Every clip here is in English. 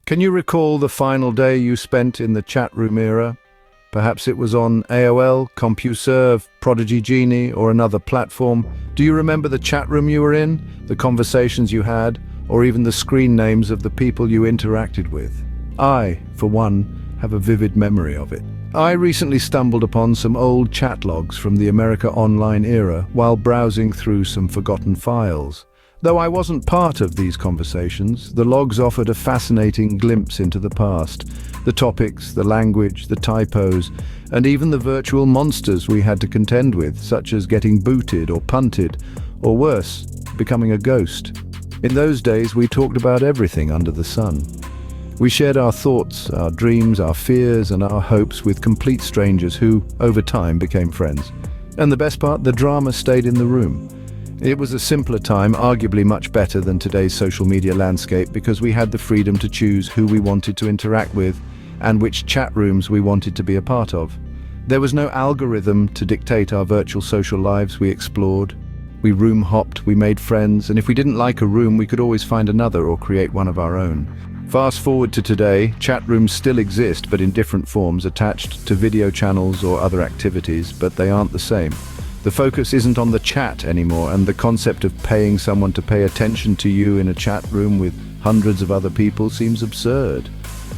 Can you recall the final day you spent in the chat room era? Perhaps it was on AOL, CompuServe, Prodigy Genie, or another platform. Do you remember the chat room you were in, the conversations you had, or even the screen names of the people you interacted with? I, for one, have a vivid memory of it. I recently stumbled upon some old chat logs from the America Online era while browsing through some forgotten files. Though I wasn't part of these conversations, the logs offered a fascinating glimpse into the past. The topics, the language, the typos, and even the virtual monsters we had to contend with, such as getting booted or punted, or worse, becoming a ghost. In those days, we talked about everything under the sun. We shared our thoughts, our dreams, our fears, and our hopes with complete strangers who, over time, became friends. And the best part, the drama stayed in the room. It was a simpler time, arguably much better than today's social media landscape, because we had the freedom to choose who we wanted to interact with and which chat rooms we wanted to be a part of. There was no algorithm to dictate our virtual social lives. We explored, we room hopped, we made friends, and if we didn't like a room, we could always find another or create one of our own. Fast forward to today, chat rooms still exist, but in different forms, attached to video channels or other activities, but they aren't the same. The focus isn't on the chat anymore, and the concept of paying someone to pay attention to you in a chat room with hundreds of other people seems absurd.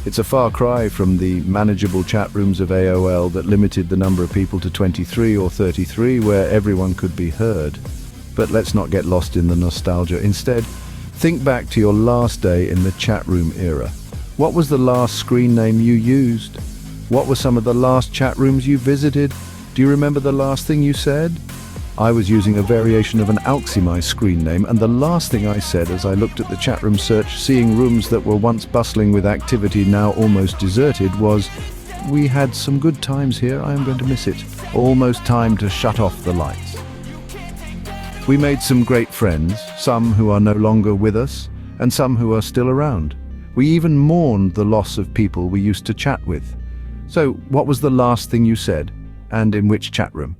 It's a far cry from the manageable chat rooms of AOL that limited the number of people to 23 or 33, where everyone could be heard. But let's not get lost in the nostalgia. Instead, think back to your last day in the chat room era. What was the last screen name you used? What were some of the last chat rooms you visited? Do you remember the last thing you said? I was using a variation of an Alximi screen name, and the last thing I said as I looked at the chat room search, seeing rooms that were once bustling with activity now almost deserted, was, "We had some good times here, I am going to miss it. Almost time to shut off the lights." We made some great friends, some who are no longer with us, and some who are still around. We even mourned the loss of people we used to chat with. So, what was the last thing you said? And in which chat room?